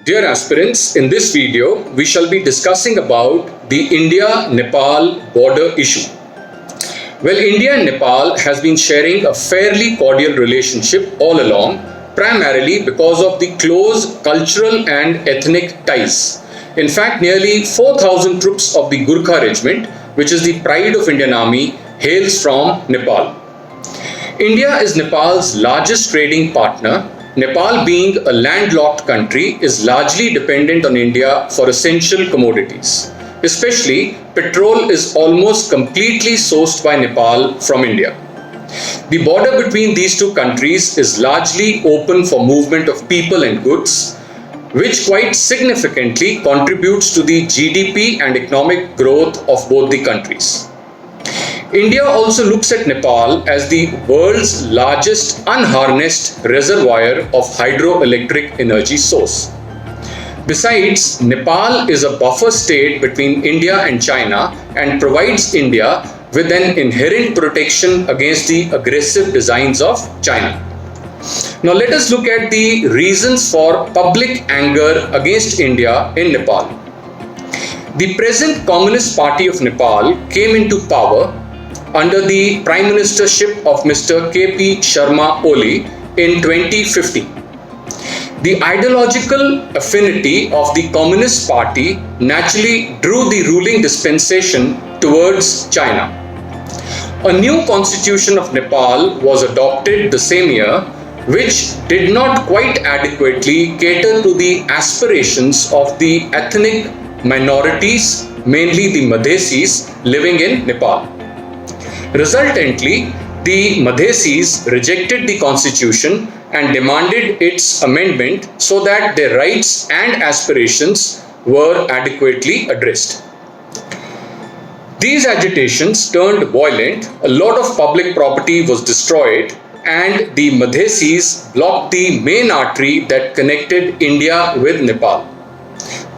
Dear aspirants, in this video, we shall be discussing about the India-Nepal border issue. Well, India and Nepal has been sharing a fairly cordial relationship all along, primarily because of the close cultural and ethnic ties. In fact, nearly 4,000 troops of the Gurkha regiment, which is the pride of Indian Army, hails from Nepal. India is Nepal's largest trading partner. Nepal, being a landlocked country, is largely dependent on India for essential commodities. Especially, petrol is almost completely sourced by Nepal from India. The border between these two countries is largely open for movement of people and goods, which quite significantly contributes to the GDP and economic growth of both the countries. India also looks at Nepal as the world's largest unharnessed reservoir of hydroelectric energy source. Besides, Nepal is a buffer state between India and China and provides India with an inherent protection against the aggressive designs of China. Now let us look at the reasons for public anger against India in Nepal. The present Communist Party of Nepal came into power under the Prime Ministership of Mr. K.P. Sharma Oli in 2015. The ideological affinity of the Communist Party naturally drew the ruling dispensation towards China. A new constitution of Nepal was adopted the same year, which did not quite adequately cater to the aspirations of the ethnic minorities, mainly the Madhesis, living in Nepal. Resultantly, the Madhesis rejected the constitution and demanded its amendment so that their rights and aspirations were adequately addressed. These agitations turned violent, a lot of public property was destroyed, and the Madhesis blocked the main artery that connected India with Nepal,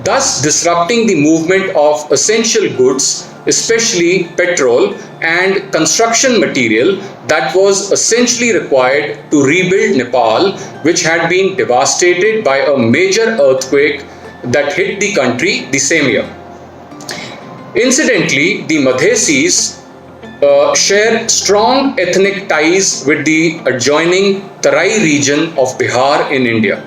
thus disrupting the movement of essential goods, especially petrol and construction material that was essentially required to rebuild Nepal, which had been devastated by a major earthquake that hit the country the same year. Incidentally, the Madhesis share strong ethnic ties with the adjoining Tarai region of Bihar in India.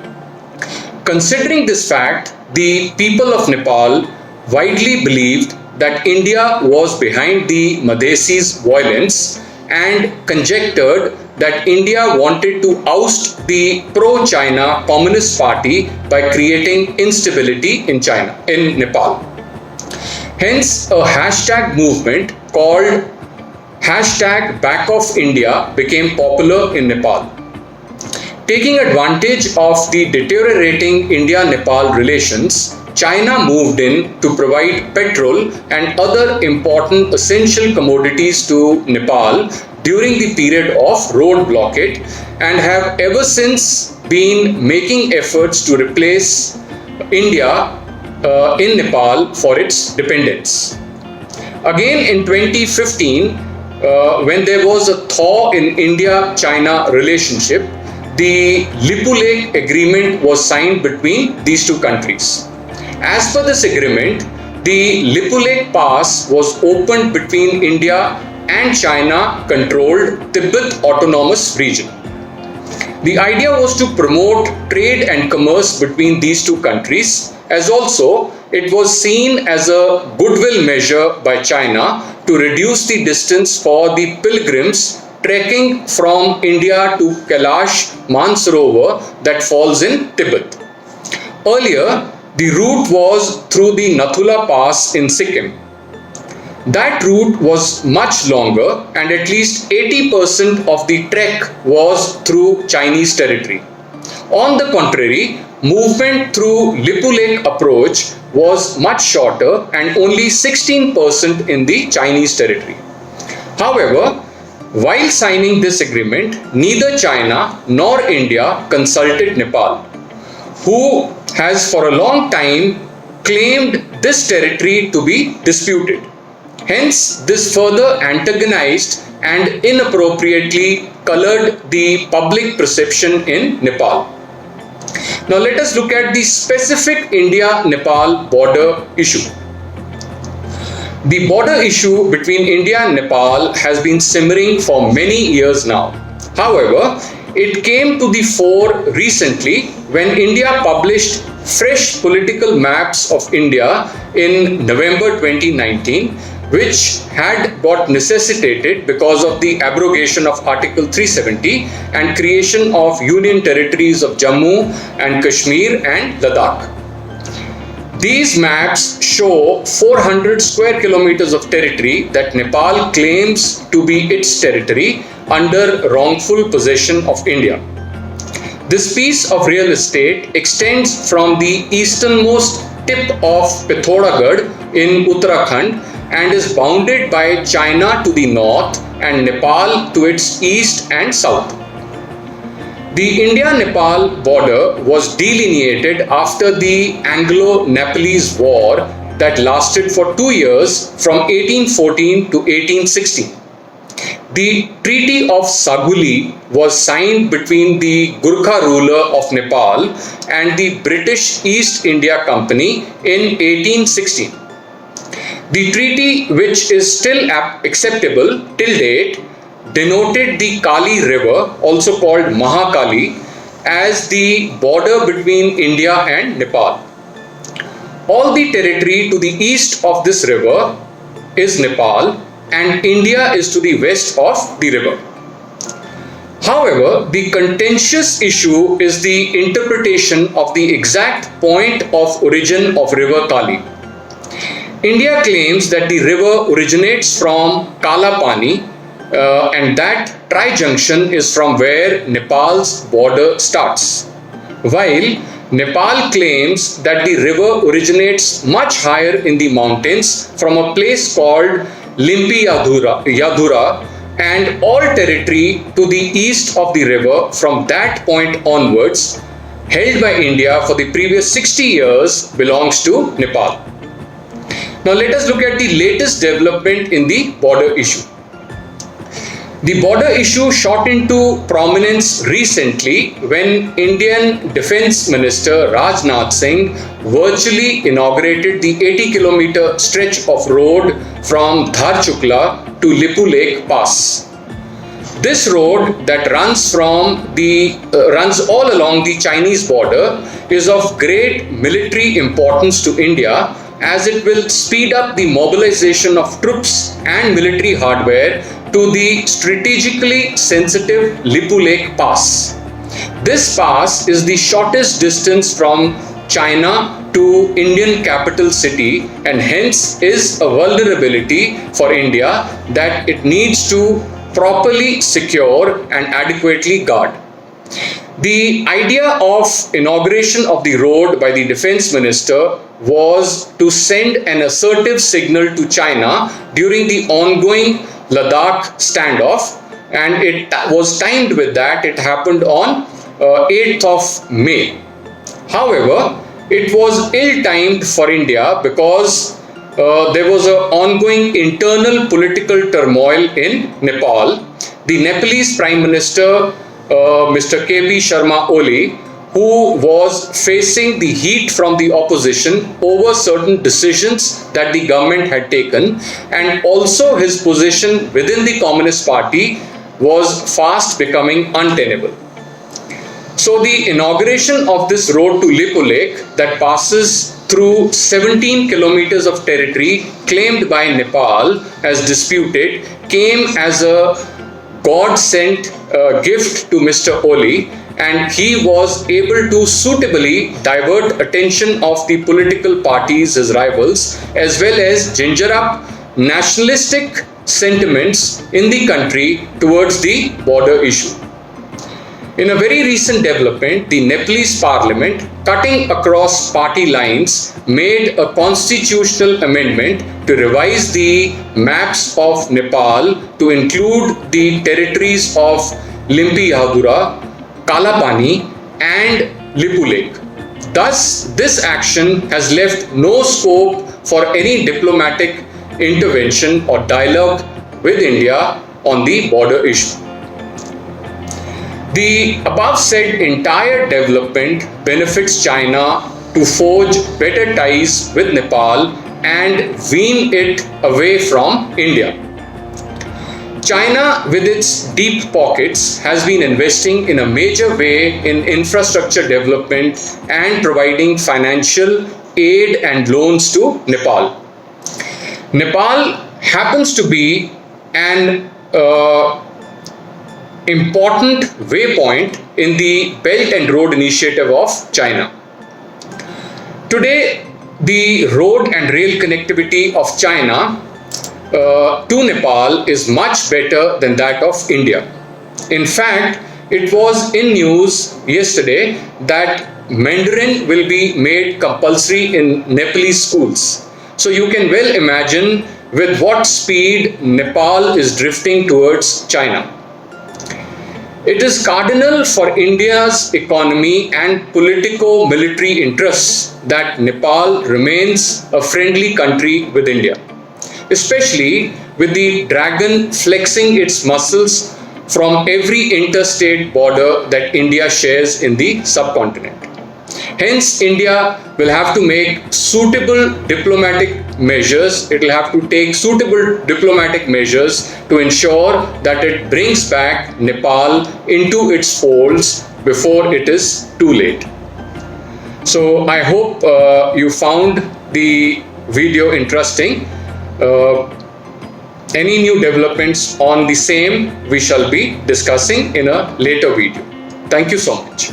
Considering this fact, the people of Nepal widely believed that India was behind the Madhesis' violence and conjectured that India wanted to oust the pro-China Communist Party by creating instability in Nepal. Hence, a hashtag movement called #BackOffIndia became popular in Nepal. Taking advantage of the deteriorating India-Nepal relations, China moved in to provide petrol and other important essential commodities to Nepal during the period of road blockade and have ever since been making efforts to replace India in Nepal for its dependence. Again in 2015, when there was a thaw in India-China relationship, the Lippo Lake Agreement was signed between these two countries. As per this agreement, the Lippo Lake Pass was opened between India and China-controlled Tibet Autonomous Region. The idea was to promote trade and commerce between these two countries, as also it was seen as a goodwill measure by China to reduce the distance for the pilgrims trekking from India to Kailash Mansarovar that falls in Tibet. Earlier, the route was through the Nathula Pass in Sikkim. That route was much longer and at least 80% of the trek was through Chinese territory. On the contrary, movement through Lippo Lake approach was much shorter and only 16% in the Chinese territory. However, while signing this agreement, neither China nor India consulted Nepal, who has for a long time claimed this territory to be disputed. Hence, this further antagonized and inappropriately colored the public perception in Nepal. Now let us look at the specific India-Nepal border issue. The border issue between India and Nepal has been simmering for many years now. However, it came to the fore recently when India published fresh political maps of India in November 2019, which had got necessitated because of the abrogation of Article 370 and creation of Union territories of Jammu and Kashmir and Ladakh. These maps show 400 square kilometers of territory that Nepal claims to be its territory under wrongful possession of India. This piece of real estate extends from the easternmost tip of Pithoragarh in Uttarakhand and is bounded by China to the north and Nepal to its east and south. The India-Nepal border was delineated after the Anglo-Nepalese War that lasted for 2 years from 1814 to 1816. The Treaty of Saguli was signed between the Gurkha ruler of Nepal and the British East India Company in 1816. The treaty, which is still acceptable till date, denoted the Kali River, also called Mahakali, as the border between India and Nepal. All the territory to the east of this river is Nepal, and India is to the west of the river. However, the contentious issue is the interpretation of the exact point of origin of River Kali. India claims that the river originates from Kalapani and that tri-junction is from where Nepal's border starts, while Nepal claims that the river originates much higher in the mountains from a place called Limpi Yadhura, and all territory to the east of the river from that point onwards, held by India for the previous 60 years, belongs to Nepal. Now let us look at the latest development in the border issue. The border issue shot into prominence recently when Indian Defence Minister Rajnath Singh virtually inaugurated the 80-kilometer stretch of road from Dharchukla to Lipu Lake Pass. This road that runs all along the Chinese border is of great military importance to India, as it will speed up the mobilization of troops and military hardware to the strategically sensitive Lipu Lake Pass. This pass is the shortest distance from China to Indian capital city and hence is a vulnerability for India that it needs to properly secure and adequately guard. The idea of inauguration of the road by the Defence Minister was to send an assertive signal to China during the ongoing Ladakh standoff, and it was timed with that. It happened on 8th of May. However, it was ill-timed for India because there was an ongoing internal political turmoil in Nepal. The Nepalese Prime Minister, Mr. K.P. Sharma Oli, who was facing the heat from the opposition over certain decisions that the government had taken, and also his position within the Communist Party was fast becoming untenable. So the inauguration of this road to Lipu Lake that passes through 17 kilometers of territory claimed by Nepal as disputed came as a God-sent gift to Mr. Oli, and he was able to suitably divert attention of the political parties, his rivals, as well as ginger up nationalistic sentiments in the country towards the border issue. In a very recent development, the Nepalese Parliament, cutting across party lines, made a constitutional amendment to revise the maps of Nepal to include the territories of Limpi Yadhura, Kalapani and Lipu Lake. Thus, this action has left no scope for any diplomatic intervention or dialogue with India on the border issue. The above said entire development benefits China to forge better ties with Nepal and wean it away from India. China, with its deep pockets, has been investing in a major way in infrastructure development and providing financial aid and loans to Nepal. Nepal happens to be an important waypoint in the Belt and Road Initiative of China. Today, the road and rail connectivity of China to Nepal is much better than that of India. In fact, it was in news yesterday that Mandarin will be made compulsory in Nepalese schools. So you can well imagine with what speed Nepal is drifting towards China. It is cardinal for India's economy and politico-military interests that Nepal remains a friendly country with India, especially with the dragon flexing its muscles from every interstate border that India shares in the subcontinent. Hence, India will have to make suitable diplomatic measures. It will have to take suitable diplomatic measures to ensure that it brings back Nepal into its folds before it is too late. So I hope you found the video interesting. Any new developments on the same we shall be discussing in a later video. Thank you so much.